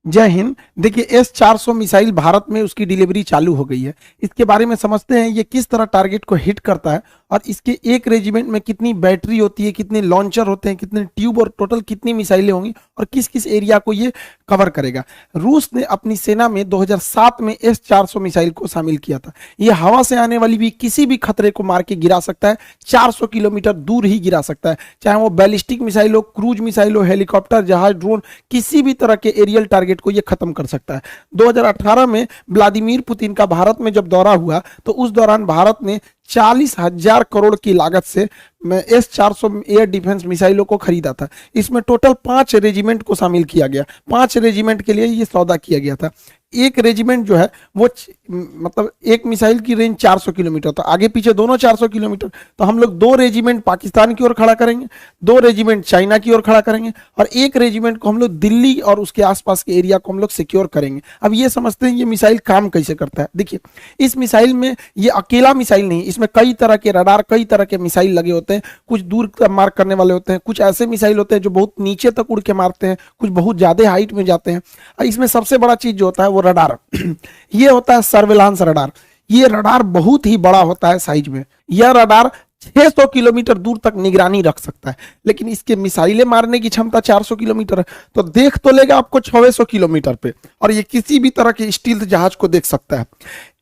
जय हिंद। देखिए S-400 missile Bharat में उसकी डिलीवरी चालू हो गई है। इसके बारे में समझते हैं ये किस तरह टारगेट को हिट करता है और इसके एक रेजिमेंट में कितनी बैटरी होती है, कितने लॉन्चर होते हैं, कितने ट्यूब और टोटल कितनी मिसाइलें होंगी और किस किस एरिया को ये कवर करेगा। रूस ने अपनी सेना में 2007 में S-400 मिसाइल को शामिल किया था। ये हवा से आने वाली भी किसी भी खतरे को मार के गिरा सकता है, 400 किलोमीटर दूर ही गिरा सकता है, चाहे वो बैलिस्टिक मिसाइल हो, क्रूज मिसाइल हो, हेलीकॉप्टर, जहाज, ड्रोन, किसी भी तरह के एरियल टारगेट को ये खत्म कर सकता है। 2018 में व्लादिमीर पुतिन का भारत में जब दौरा हुआ तो उस दौरान भारत ने 40,000 करोड़ की लागत से S-400 एयर डिफेंस मिसाइलों को खरीदा था। इसमें टोटल 5 रेजिमेंट को शामिल किया गया। 5 रेजिमेंट के लिए ये सौदा किया गया था। एक रेजिमेंट जो है वो मतलब एक मिसाइल की रेंज 400 किलोमीटर, तो आगे पीछे दोनों 400 किलोमीटर, तो हम लोग 2 रेजिमेंट पाकिस्तान की ओर खड़ा करेंगे, 2 रेजिमेंट चाइना की ओर खड़ा करेंगे और एक रेजिमेंट को हम लोग दिल्ली और उसके आसपास के एरिया को हम लोग सिक्योर करेंगे। अब ये समझते हैं ये मिसाइल काम कैसे करता है। देखिए इस मिसाइल में ये अकेला मिसाइल नहीं, इसमें कई तरह के रडार, कई तरह के मिसाइल लगे होते हैं। कुछ दूर मार करने वाले होते हैं, कुछ ऐसे मिसाइल होते हैं जो बहुत नीचे तक उड़ के मारते हैं, कुछ बहुत ज्यादा हाइट में जाते हैं। इसमें सबसे बड़ा चीज जो होता है वो रडार ये होता है सर्विलांस रडार। ये रडार बहुत ही बड़ा होता है साइज में। यह रडार 600 किलोमीटर दूर तक निगरानी रख सकता है, लेकिन इसके मिसाइलें मारने की क्षमता 400 किलोमीटर है, तो देख तो लेगा आपको 600 किलोमीटर पे, और ये किसी भी तरह के स्टील्थ जहाज को देख सकता है।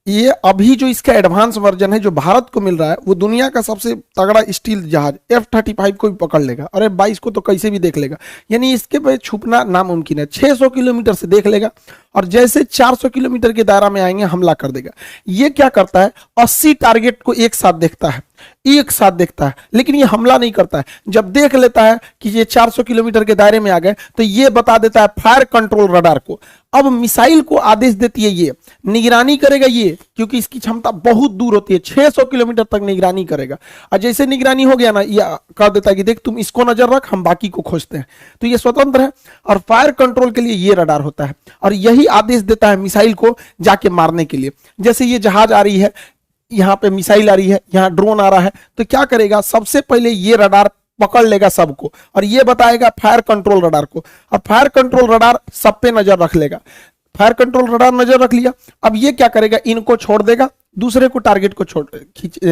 ये अभी जो इसका एडवांस वर्जन है जो भारत को मिल रहा है वो दुनिया का सबसे तगड़ा स्टील जहाज F-35 को भी पकड़ लेगा और F-22 को तो कैसे भी देख लेगा, यानी इसके पे छुपना नामुमकिन है। 600 किलोमीटर से देख लेगा और जैसे 400 किलोमीटर के दायरा में आएंगे हमला कर देगा। ये क्या करता है, 80 टारगेट को एक साथ देखता है, लेकिन ये हमला नहीं करता है। जब देख लेता है कि ये 400 किलोमीटर के दायरे में आ गए तो ये बता देता है फायर कंट्रोल रडार को। अब मिसाइल को आदेश देती है, ये निगरानी करेगा ये, क्योंकि इसकी क्षमता बहुत दूर होती है, 600 किलोमीटर तक निगरानी करेगा। और जैसे निगरानी हो गया ना, ये कह देता है कि देख तुम इसको नजर रख, हम बाकी को खोजते हैं। तो ये स्वतंत्र है और फायर कंट्रोल के लिए ये रडार होता है और यही आदेश देता है मिसाइल को जाके मारने के लिए। जैसे ये जहाज आ रही है, यहाँ पे मिसाइल आ रही है, यहाँ ड्रोन आ रहा है, तो क्या करेगा, सबसे पहले ये रडार पकड़ लेगा सबको और ये बताएगा फायर कंट्रोल रडार को, और फायर कंट्रोल रडार सब पे नजर रख लेगा। फायर कंट्रोल रडार नजर रख लिया, अब ये क्या करेगा, इनको छोड़ देगा, दूसरे को टारगेट को छोड़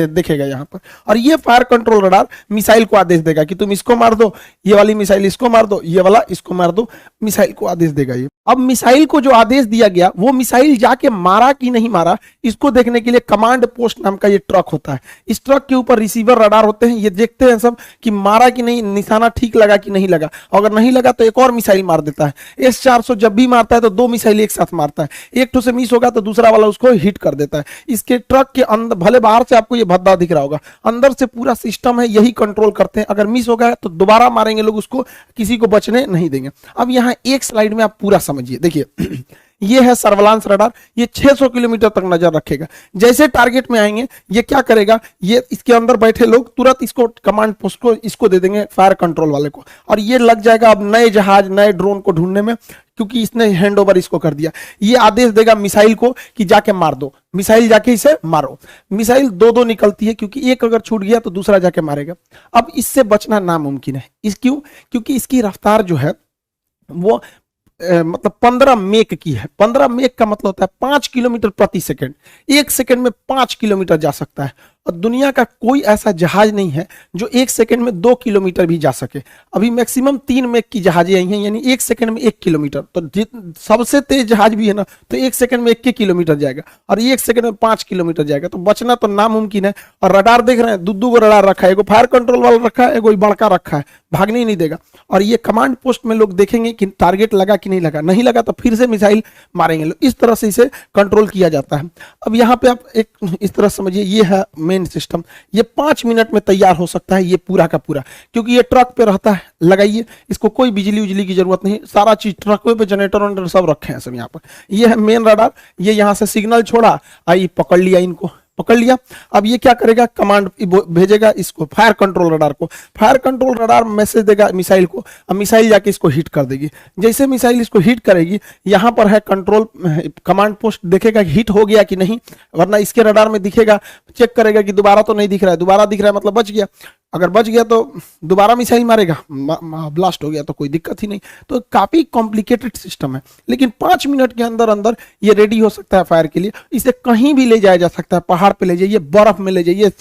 देखेगा यहाँ पर, और ये फायर कंट्रोल रडार मिसाइल को आदेश देगा कि तुम इसको मार दो, ये वाली मिसाइल इसको मार दो, ये वाला इसको मार दो, मिसाइल को आदेश देगा ये। अब मिसाइल को जो आदेश दिया गया वो मिसाइल जाके मारा कि नहीं मारा इसको देखने के लिए कमांड पोस्ट नाम का ये ट्रक होता है। इस ट्रक के ऊपर रिसीवर रडार होते हैं, ये देखते हैं सब कि मारा कि नहीं, निशाना ठीक लगा कि नहीं लगा। अगर नहीं लगा तो एक और मिसाइल मार देता है। S-400 जब भी मारता है तो 2 मिसाइल एक साथ मारता है, एक ठो से मिस होगा तो दूसरा वाला उसको हिट कर देता है। इसके ट्रक के अंदर, भले बाहर से आपको ये भद्दा दिख रहा होगा, अंदर से पूरा सिस्टम है, यही कंट्रोल करते हैं। अगर मिस हो गया तो दोबारा मारेंगे लोग उसको, किसी को बचने नहीं देंगे। अब यहाँ एक स्लाइड में आप पूरा समझिए। देखिए ये है सर्विलांस रडार, ये 600 किलोमीटर तक नजर रखेगा। जैसे टारगेट में आएंगे ये क्या करेगा, ये इसके अंदर बैठे लोग तुरंत इसको कमांड पोस्ट को इसको दे देंगे फायर कंट्रोल वाले को, और ये लग जाएगा अब नए जहाज, नए ड्रोन को ढूंढने में, क्योंकि इसने हैंड ओवर इसको कर दिया। ये आदेश देगा मिसाइल को कि जाके मार दो, मिसाइल जाके इसे मारो। मिसाइल 2-2 निकलती है, क्योंकि एक अगर छूट गया तो दूसरा जाके मारेगा। अब इससे बचना नामुमकिन है। क्यों? क्योंकि इसकी रफ्तार जो है वो मतलब 15 मेक की है। 15 मेक का मतलब होता है 5 किलोमीटर प्रति सेकंड। 1 सेकंड में 5 किलोमीटर जा सकता है, और दुनिया का कोई ऐसा जहाज नहीं है जो 1 सेकंड में 2 किलोमीटर भी जा सके। अभी मैक्सिमम 3 मेक की जहाजें आई हैं, यानी 1 सेकंड में 1 किलोमीटर। तो सबसे तेज जहाज भी है ना, तो 1 सेकंड में 1 किलोमीटर जाएगा, और 1 सेकंड में 5 किलोमीटर जाएगा। तो बचना तो नामुमकिन है। और रडार देख रहे हैं, 2 रडार रखा है, एगो फायर कंट्रोल वाला रखा है, एगो बड़का रखा है, भागने ही नहीं देगा। और ये कमांड पोस्ट में लोग देखेंगे कि टारगेट लगा कि नहीं लगा, नहीं लगा तो फिर से मिसाइल मारेंगे लोग। इस तरह से इसे कंट्रोल किया जाता है। अब यहाँ पे आप एक इस तरह समझिए, ये है मेन सिस्टम। ये 5 मिनट में तैयार हो सकता है ये पूरा का पूरा, क्योंकि ये ट्रक पे रहता है। लगाइए, इसको कोई बिजली उजली की जरूरत नहीं, सारा चीज ट्रक पे जनरेटर वनरेटर सब रखे हैं सब यहाँ पर। ये है मेन रडार, ये यहाँ से सिग्नल छोड़ा, आई पकड़ लिया, इनको पकड़ लिया। अब ये क्या करेगा, कमांड भेजेगा इसको फायर कंट्रोल रडार को। फायर कंट्रोल रडार मैसेज देगा मिसाइल को, अब मिसाइल जाके इसको हिट कर देगी। जैसे मिसाइल इसको हिट करेगी, यहाँ पर है कंट्रोल कमांड पोस्ट, देखेगा हिट हो गया कि नहीं, वरना इसके रडार में दिखेगा, चेक करेगा कि दोबारा तो नहीं दिख रहा है, दोबारा दिख रहा है मतलब बच गया। अगर बच गया तो दोबारा मिसाइल मारेगा, ब्लास्ट हो गया तो कोई दिक्कत ही नहीं। तो काफी कॉम्प्लिकेटेड सिस्टम है, लेकिन 5 मिनट के अंदर अंदर ये रेडी हो सकता है फायर के लिए। इसे कहीं भी ले जाया जा सकता है, पहाड़ पे ले जाइए, बर्फ में ले जाइए,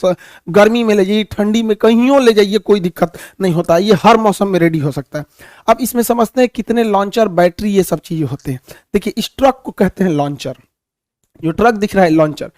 गर्मी में ले जाइए, ठंडी में, कहीं ले जाइए, कोई दिक्कत नहीं होता, ये हर मौसम में रेडी हो सकता है। अब इसमें समझते हैं कितने लॉन्चर, बैटरी, ये सब चीजें होते हैं। देखिए इस ट्रक को कहते हैं लॉन्चर, जो ट्रक दिख रहा है लॉन्चर।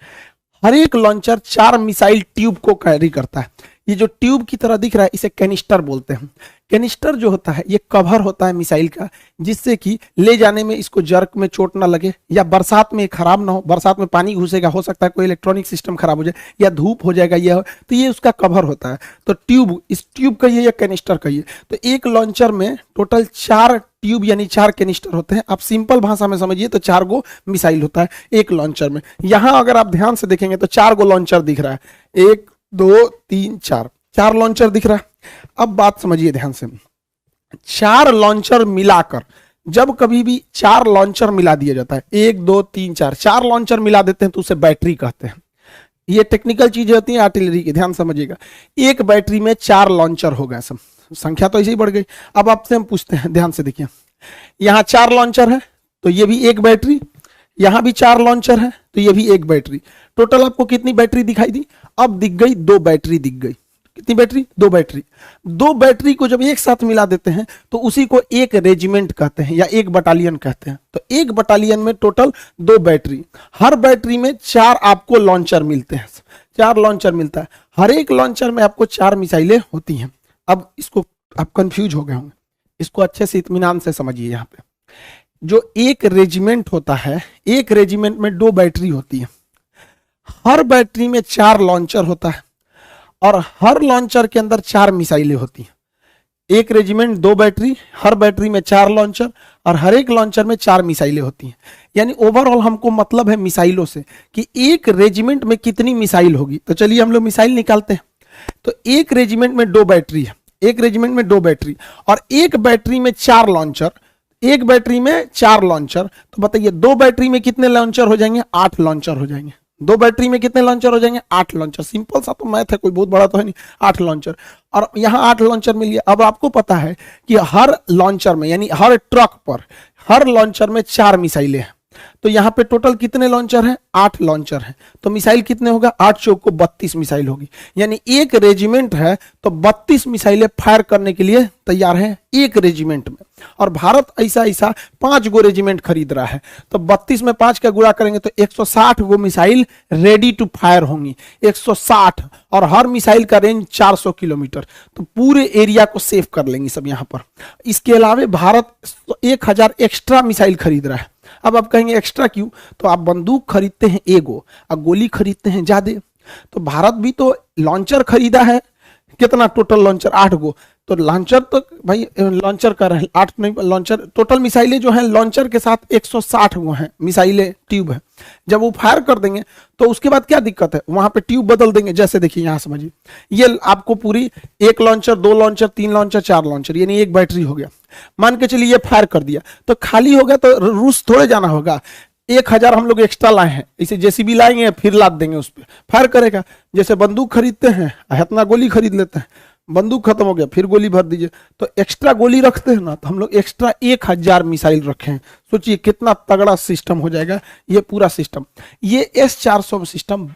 हर एक लॉन्चर 4 मिसाइल ट्यूब को कैरी करता है। ये जो ट्यूब की तरह दिख रहा है इसे कैनिस्टर बोलते हैं। कैनिस्टर जो होता है ये कवर होता है मिसाइल का, जिससे कि ले जाने में इसको जर्क में चोट ना लगे, या बरसात में खराब ना हो। बरसात में पानी घुसेगा, हो सकता है कोई इलेक्ट्रॉनिक सिस्टम खराब हो जाए, या धूप हो जाएगा, ये तो ये उसका कवर होता है। तो ट्यूब, इस ट्यूब कहिए या कैनिस्टर कहिए। तो एक लॉन्चर में टोटल 4 ट्यूब यानी 4 कैनिस्टर होते हैं। आप सिंपल भाषा में समझिए तो 4 गो मिसाइल होता है एक लॉन्चर में। यहां अगर आप ध्यान से देखेंगे तो 4 गो लॉन्चर दिख रहा है, 1 2 3 4 लॉन्चर दिख रहा है। अब बात समझिए ध्यान से, 4 लॉन्चर मिलाकर, जब कभी भी 4 लॉन्चर मिला दिया जाता है, 1 2 3 4 लॉन्चर मिला देते हैं तो उसे बैटरी कहते हैं। ये टेक्निकल चीजें होती हैं आर्टिलरी की, ध्यान समझिएगा। एक बैटरी में 4 लॉन्चर हो गए, सब संख्या तो ऐसे ही बढ़ गई। अब आपसे हम पूछते हैं, ध्यान से देखिए, यहां 4 लॉन्चर है तो ये भी एक बैटरी, यहां भी 4 लॉन्चर है तो ये भी एक बैटरी। टोटल आपको कितनी बैटरी दिखाई दी? अब दिख गई 2 बैटरी दिख गई। कितनी बैटरी? 2 बैटरी। 2 बैटरी को जब एक साथ मिला देते हैं तो उसी को एक रेजिमेंट कहते हैं या एक बटालियन कहते हैं। तो एक बटालियन में टोटल 2 बैटरी, हर बैटरी में 4 आपको लॉन्चर मिलते हैं, 4 लॉन्चर मिलता है। हर एक लॉन्चर में आपको 4 मिसाइलें होती हैं। अब इसको आप कंफ्यूज हो गए होंगे, इसको अच्छे से इत्मीनान से समझिए। यहाँ पे जो एक रेजिमेंट होता है, एक रेजिमेंट में 2 बैटरी होती है, हर बैटरी में 4 लॉन्चर होता है और हर लॉन्चर के अंदर 4 मिसाइलें होती हैं। एक रेजिमेंट 2 बैटरी, हर बैटरी में 4 लॉन्चर और हर एक लॉन्चर में 4 मिसाइलें होती हैं। यानी ओवरऑल हमको मतलब है मिसाइलों से कि एक रेजिमेंट में कितनी मिसाइल होगी। तो चलिए हम लोग मिसाइल निकालते हैं। तो एक रेजिमेंट में 2 बैटरी है, एक रेजिमेंट में 2 बैटरी और एक बैटरी में 4 लॉन्चर, एक बैटरी में 4 लॉन्चर। तो बताइए 2 बैटरी में कितने लॉन्चर हो जाएंगे? 8 लॉन्चर हो जाएंगे। 2 बैटरी में कितने लॉन्चर हो जाएंगे? 8 लॉन्चर। सिंपल सा तो मैथ है, कोई बहुत बड़ा तो है नहीं। 8 लॉन्चर, और यहां 8 लॉन्चर मिल गया। अब आपको पता है कि हर लॉन्चर में यानी हर ट्रक पर, हर लॉन्चर में 4 मिसाइलें हैं। तो यहां पे टोटल कितने लॉन्चर हैं? 8 लॉन्चर हैं। तो मिसाइल कितने होगा? 8 चौक को 32 मिसाइल होगी। यानी एक रेजिमेंट है तो 32 मिसाइलें फायर करने के लिए तैयार है एक रेजिमेंट में। और भारत ऐसा 5 गो रेजिमेंट खरीद रहा है, तो 32 में 5 का गुणा करेंगे तो 160 गो मिसाइल रेडी टू फायर होंगी। 160, और हर मिसाइल का रेंज 400 किलोमीटर। तो पूरे एरिया को सेव कर लेंगे सब यहां पर। इसके अलावा भारत 1000 एक्स्ट्रा मिसाइल खरीद रहा है। अब आप कहेंगे एक्स्ट्रा क्यों? तो आप बंदूक खरीदते हैं एगो और गोली खरीदते हैं ज्यादा। तो भारत भी तो लॉन्चर खरीदा है, कितना टोटल लॉन्चर? 8 गो। तो लॉन्चर तो भाई लॉन्चर कर रहे हैं 8 नहीं, लॉन्चर टोटल मिसाइलें जो हैं लॉन्चर के साथ 160 गो हैं मिसाइलें, ट्यूब है। जब वो फायर कर देंगे तो उसके बाद क्या दिक्कत है? वहां पे ट्यूब बदल देंगे। जैसे देखिए यहां समझिए, ये आपको पूरी 1 लॉन्चर, 2 लॉन्चर, 3 लॉन्चर, 4 लॉन्चर, यानी एक बैटरी हो गया। मान के चलिए ये फायर कर दिया तो खाली हो गया, तो रूस थोड़े जाना होगा। 1000 हम लोग एक्स्ट्रा लाए हैं, इसे जेसीबी लाएंगे फिर लाद देंगे, उस पर फायर करेगा। जैसे बंदूक खरीदते हैं, इतना गोली खरीद लेते हैं, बंदूक खत्म हो गया फिर गोली भर दीजिए। तो एक्स्ट्रा गोली रखते हैं ना, तो हम लोग एक्स्ट्रा 1000 मिसाइल रखे हैं। सोचिए कितना तगड़ा सिस्टम हो जाएगा ये पूरा सिस्टम। ये S-400 सिस्टम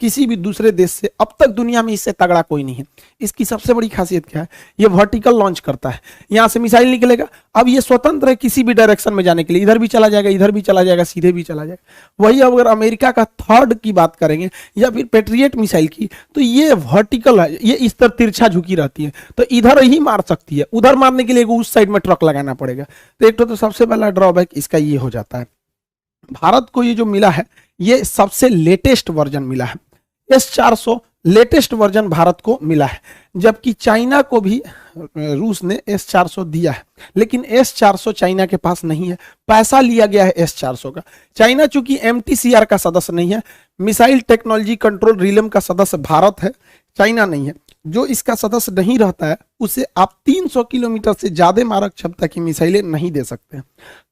किसी भी दूसरे देश से अब तक दुनिया में इससे तगड़ा कोई नहीं है। इसकी सबसे बड़ी खासियत क्या है? ये वर्टिकल लॉन्च करता है, यहां से मिसाइल निकलेगा। अब ये स्वतंत्र है किसी भी डायरेक्शन में जाने के लिए, इधर भी चला जाएगा, इधर भी चला जाएगा, सीधे भी चला जाएगा। वही अगर अमेरिका का थर्ड की बात करेंगे या फिर पेट्रियट मिसाइल की, तो ये वर्टिकल है, ये इस तरह तिरछा झुकी रहती है, तो इधर ही मार सकती है। उधर मारने के लिए उस साइड में ट्रक लगाना पड़ेगा। तो एक तो सबसे पहला ड्रॉबैक इसका ये हो जाता है। भारत को ये जो मिला है ये सबसे लेटेस्ट वर्जन मिला है। S-400 लेटेस्ट वर्जन भारत को मिला है, जबकि चाइना को भी रूस ने S-400 दिया है, लेकिन S-400 चाइना के पास नहीं है। पैसा लिया गया है S-400 का। चाइना चूंकि MTCR का सदस्य नहीं है, मिसाइल टेक्नोलॉजी कंट्रोल रिलम का सदस्य भारत है, चाइना नहीं है। जो इसका सदस्य नहीं रहता है उसे आप 300 किलोमीटर से ज्यादा मारक क्षमता की मिसाइलें नहीं दे सकते।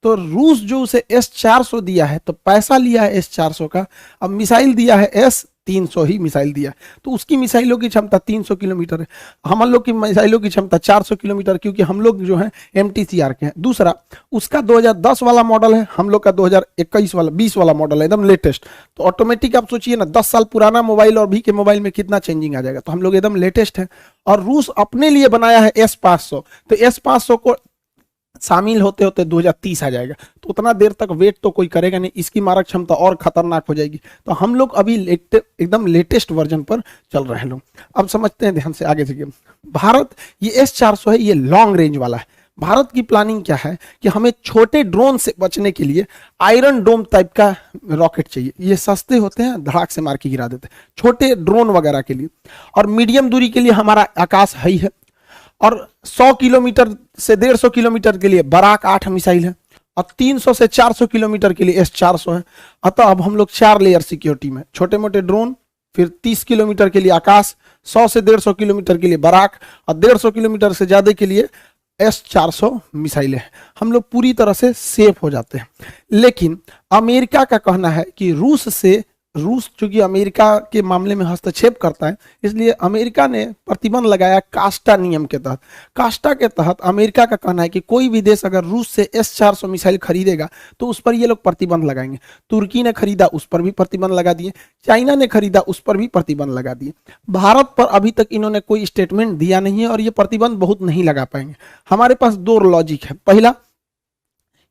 तो रूस जो उसे S-400 दिया है, तो पैसा लिया है S-400 का, अब मिसाइल दिया है S-300 ही मिसाइल दिया, तो उसकी मिसाइलों की क्षमता 300 किलोमीटर है, हम लोग की मिसाइलों की क्षमता 400 किलोमीटर, क्योंकि हम लोग जो है MTCR के हैं। दूसरा, उसका 2010 वाला मॉडल है, हम लोग का 2021 वाला 20 वाला मॉडल है, एकदम लेटेस्ट। तो ऑटोमेटिक आप सोचिए ना, 10 साल पुराना मोबाइल और अभी के मोबाइल में कितना चेंजिंग आ जाएगा। तो हम लोग एकदम लेटेस्ट है। और रूस अपने लिए बनाया है S-500, तो S-500 को शामिल होते होते 2030 आ जाएगा। तो उतना देर तक वेट तो कोई करेगा नहीं, इसकी मारक क्षमता और खतरनाक हो जाएगी। तो हम लोग अभी एकदम लेटेस्ट वर्जन पर चल रहे हैं लोग। अब समझते हैं ध्यान से आगे से। भारत, ये S-400 है, ये लॉन्ग रेंज वाला है। भारत की प्लानिंग क्या है कि हमें छोटे ड्रोन से बचने के लिए आयरन डोम टाइप का रॉकेट चाहिए। ये सस्ते होते हैं, धड़ाक से मार के गिरा देते हैं, छोटे ड्रोन वगैरह के लिए। और मीडियम दूरी के लिए हमारा आकाश है ही है। और 100 किलोमीटर से 150 किलोमीटर के लिए बराक 8 मिसाइल है, और 300 से 400 किलोमीटर के लिए S-400 है। अतः अब हम लोग 4 लेयर सिक्योरिटी में, छोटे मोटे ड्रोन, फिर 30 किलोमीटर के लिए आकाश, 100 से 150 किलोमीटर के लिए बराक, और 150 किलोमीटर से ज्यादा के लिए S-400 मिसाइलें, हम लोग पूरी तरह से सेफ हो जाते हैं। लेकिन अमेरिका का कहना है कि रूस चूंकि अमेरिका के मामले में हस्तक्षेप करता है, इसलिए अमेरिका ने प्रतिबंध लगाया कास्टा नियम के तहत। कास्टा के तहत अमेरिका का कहना है कि कोई भी देश अगर रूस से S-400 मिसाइल खरीदेगा तो उस पर ये लोग प्रतिबंध लगाएंगे। तुर्की ने खरीदा, उस पर भी प्रतिबंध लगा दिए। चाइना ने खरीदा, उस पर भी प्रतिबंध लगा दिए। भारत पर अभी तक इन्होंने कोई स्टेटमेंट दिया नहीं है, और ये प्रतिबंध बहुत नहीं लगा पाएंगे। हमारे पास 2 लॉजिक है। पहला,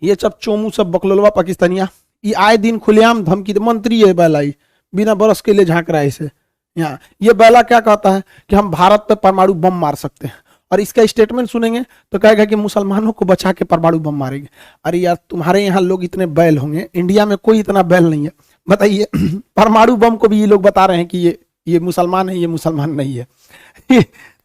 ये सब चोमू सब बकलोलवा पाकिस्तानिया, ये आए दिन खुलेआम धमकी, मंत्री है बैलाई, बिना बरस के लिए झांक रहा है इसे यहाँ। ये बैला क्या कहता है कि हम भारत पे परमाणु बम मार सकते हैं, और इसका स्टेटमेंट सुनेंगे तो कहेगा कि मुसलमानों को बचा के परमाणु बम मारेंगे। अरे यार, तुम्हारे यहाँ लोग इतने बैल होंगे, इंडिया में कोई इतना बैल नहीं है, बताइए। परमाणु बम को भी ये लोग बता रहे हैं कि ये मुसलमान है, ये मुसलमान नहीं है।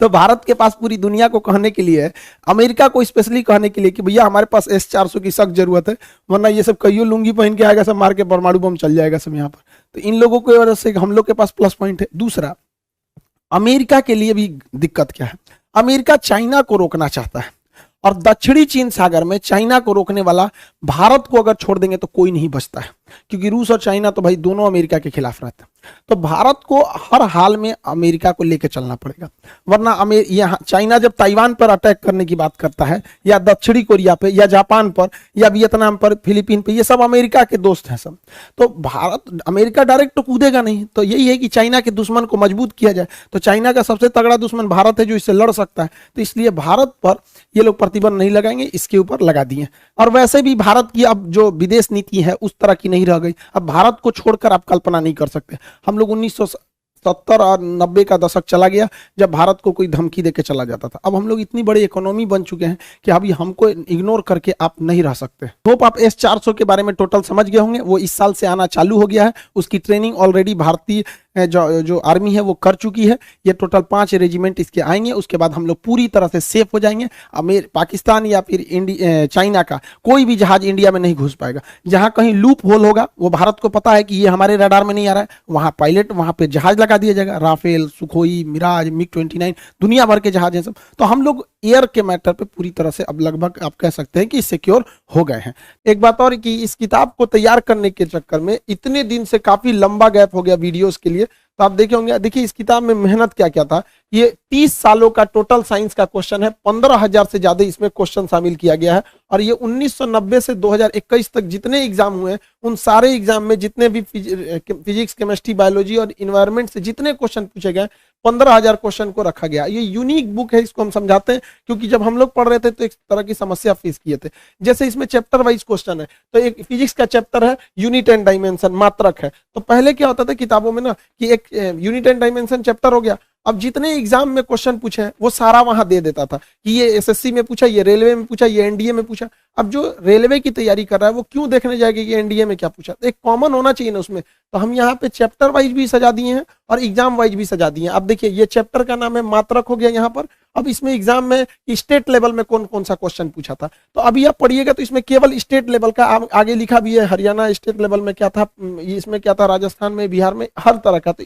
तो भारत के पास पूरी दुनिया को कहने के लिए, अमेरिका को स्पेशली कहने के लिए कि भैया हमारे पास S-400 की सख्त जरूरत है, वरना ये सब कईयों लुंगी पहन के आएगा, सब मार के परमाणु बम चल जाएगा सब यहाँ पर। तो इन लोगों की वजह से हम लोग के पास प्लस पॉइंट है। दूसरा, अमेरिका के लिए भी दिक्कत क्या है, अमेरिका चाइना को रोकना चाहता है, और दक्षिणी चीन सागर में चाइना को रोकने वाला भारत को अगर छोड़ देंगे तो कोई नहीं बचता है, क्योंकि रूस और चाइना तो भाई दोनों अमेरिका के खिलाफ रहते हैं। तो भारत को हर हाल में अमेरिका को लेकर चलना पड़ेगा, वरना यहाँ चाइना जब ताइवान पर अटैक करने की बात करता है, या दक्षिणी कोरिया पे, या जापान पर, या वियतनाम पर, फिलीपीन पे, ये सब अमेरिका के दोस्त हैं सब। तो भारत, अमेरिका डायरेक्ट तो कूदेगा नहीं। तो यही है कि चाइना के दुश्मन को मजबूत किया जाए। तो चाइना का सबसे तगड़ा दुश्मन भारत है, जो इससे लड़ सकता है। तो इसलिए भारत पर ये लोग प्रतिबंध नहीं लगाएंगे, इसके ऊपर लगा दिए। और वैसे भी भारत की अब जो विदेश नीति है उस तरह की नहीं रह गई। अब भारत को छोड़कर आप कल्पना नहीं कर सकते। हम लोग 1970 और 90 का दशक चला गया जब भारत को कोई धमकी देके चला जाता था। अब हम लोग इतनी बड़ी इकोनॉमी बन चुके हैं कि अभी हमको इग्नोर करके आप नहीं रह सकते। होप आप S-400 के बारे में टोटल समझ गए होंगे। वो इस साल से आना चालू हो गया है, उसकी ट्रेनिंग ऑलरेडी भारतीय जो आर्मी है वो कर चुकी है। ये टोटल 5 रेजिमेंट इसके आएंगे, उसके बाद हम लोग पूरी तरह से सेफ हो जाएंगे। पाकिस्तान या फिर चाइना का कोई भी जहाज इंडिया में नहीं घुस पाएगा। जहां कहीं लूप होल होगा, वो भारत को पता है कि ये हमारे रडार में नहीं आ रहा है, वहां पायलट, वहां पे जहाज लगा दिया जाएगा। राफेल, सुखोई, मिराज, MiG-29, दुनिया भर के जहाज हैं सब। तो हम लोग एयर के मैटर पे पूरी तरह से अब लगभग आप कह सकते हैं कि सिक्योर हो गए हैं। एक बात और कि इस किताब को तैयार करने के चक्कर में इतने दिन से काफी लंबा गैप हो गया वीडियोस के लिए। तो आप देखे होंगे, देखिए इस किताब में मेहनत क्या क्या था। ये 30 सालों का टोटल साइंस का क्वेश्चन है, 15,000 से ज्यादा इसमें क्वेश्चन शामिल किया गया है। और ये 1990 से 2021 तक जितने एग्जाम हुए, उन सारे एग्जाम में जितने भी फिजिक्स, केमिस्ट्री, बायोलॉजी और इन्वायरमेंट से जितने क्वेश्चन पूछे गए, 15,000 क्वेश्चन को रखा गया। ये यूनिक बुक है, इसको हम समझाते हैं क्योंकि जब हम लोग पढ़ रहे थे तो एक तरह की समस्या फेस किए थे। जैसे इसमें चैप्टर वाइज क्वेश्चन है, तो एक फिजिक्स का चैप्टर है यूनिट एंड डायमेंशन, मात्रक है। तो पहले क्या होता था किताबों में ना कि एक यूनिट एंड डायमेंशन चैप्टर हो गया, अब जितने एग्जाम में क्वेश्चन पूछे हैं वो सारा वहां दे देता था कि ये एसएससी में पूछा, ये रेलवे में पूछा, ये एनडीए में पूछा। अब जो रेलवे की तैयारी कर रहा है वो क्यों देखने जाएगा कि एनडीए में क्या पूछा, एक कॉमन होना चाहिए ना उसमें। तो हम यहाँ पे चैप्टर वाइज भी सजा दिए हैं और एग्जाम वाइज भी सजा दिए हैं। अब देखिए ये चैप्टर का नाम है मात्रक हो गया यहाँ पर। अब इसमें एग्जाम में स्टेट लेवल में कौन कौन सा क्वेश्चन पूछा था, तो अभी आप पढ़िएगा तो इसमें केवल स्टेट लेवल का आगे लिखा भी है, हरियाणा स्टेट लेवल में क्या था, इसमें क्या था, राजस्थान में, बिहार में, हर तरह का। तो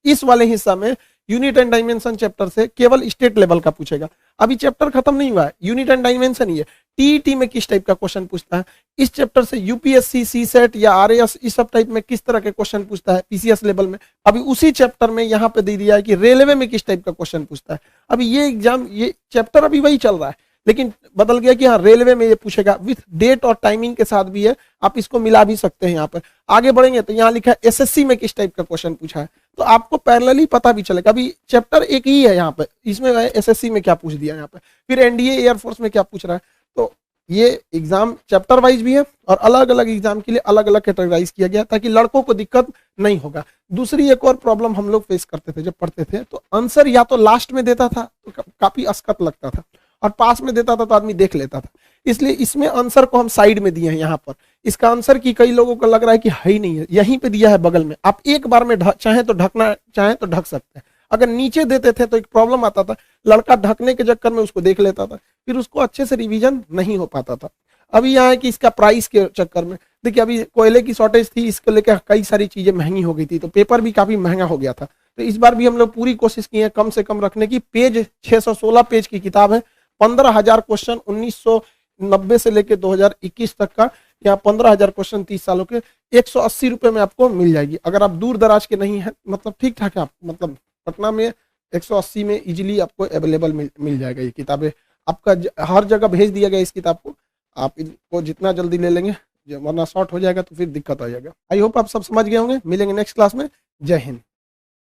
इस वाले हिस्सा में यूनिट एंड डायमेंशन चैप्टर से केवल स्टेट लेवल का पूछेगा। अभी चैप्टर खत्म नहीं हुआ है, यूनिट एंड डायमेंशन ही है। टीईटी में किस टाइप का क्वेश्चन पूछता है, इस चैप्टर से यूपीएससी, सीसेट या आरएएस इस सब टाइप में किस तरह के क्वेश्चन पूछता है, पीसीएस लेवल में। अभी उसी चैप्टर में यहाँ पे दे दिया है कि रेलवे में किस टाइप का क्वेश्चन पूछता है। अभी ये एग्जाम, ये चैप्टर अभी वही चल रहा है, लेकिन बदल गया कि हाँ रेलवे में ये पूछेगा, विथ डेट और टाइमिंग के साथ भी है, आप इसको मिला भी सकते हैं। यहाँ पर आगे बढ़ेंगे तो यहाँ लिखा है एसएससी में किस टाइप का क्वेश्चन पूछा है, तो आपको पैरेलली पता भी चलेगा। अभी चैप्टर एक ही है यहाँ पे, इसमें एसएससी में क्या पूछ दिया यहाँ पे, फिर एनडीए एयरफोर्स में क्या पूछ रहा है। तो ये एग्जाम चैप्टर वाइज भी है और अलग अलग एग्जाम के लिए अलग अलग कैटेगराइज किया गया ताकि लड़कों को दिक्कत नहीं होगा। दूसरी एक और प्रॉब्लम हम लोग फेस करते थे जब पढ़ते थे, तो आंसर या तो लास्ट में देता था तो काफी असकत लगता था, और पास में देता था तो आदमी देख लेता था। इसलिए इसमें आंसर को हम साइड में दिए हैं यहाँ पर। इसका आंसर की कई लोगों को लग रहा है कि है ही नहीं है, यहीं पे दिया है बगल में, आप एक बार में चाहे तो ढकना चाहे तो ढक सकते हैं। अगर नीचे देते थे तो एक प्रॉब्लम आता था, लड़का ढकने के चक्कर में उसको देख लेता था, फिर उसको अच्छे से रिवीजन नहीं हो पाता था। अभी यहाँ है कि इसका प्राइस के चक्कर में, देखिए अभी कोयले की शॉर्टेज थी, इसको लेकर कई सारी चीजें महंगी हो गई थी, तो पेपर भी काफी महंगा हो गया था। तो इस बार भी हम लोग पूरी कोशिश की है कम से कम रखने की। पेज 616 पेज की किताब है, 15,000 क्वेश्चन 1990 से लेकर 2021 तक का, यहाँ 15,000 क्वेश्चन 30 सालों के 180 रुपए में आपको मिल जाएगी। अगर आप दूर दराज के नहीं है, मतलब ठीक ठाक है, आप मतलब पटना में 180 में इजीली आपको अवेलेबल मिल जाएगा। ये किताबें आपका हर जगह भेज दिया गया इस किताब को, आप इनको जितना जल्दी ले लेंगे, वरना शॉर्ट हो जाएगा तो फिर दिक्कत आ जाएगा। आई होप आप सब समझ गए होंगे। मिलेंगे नेक्स्ट क्लास में। जय हिंद।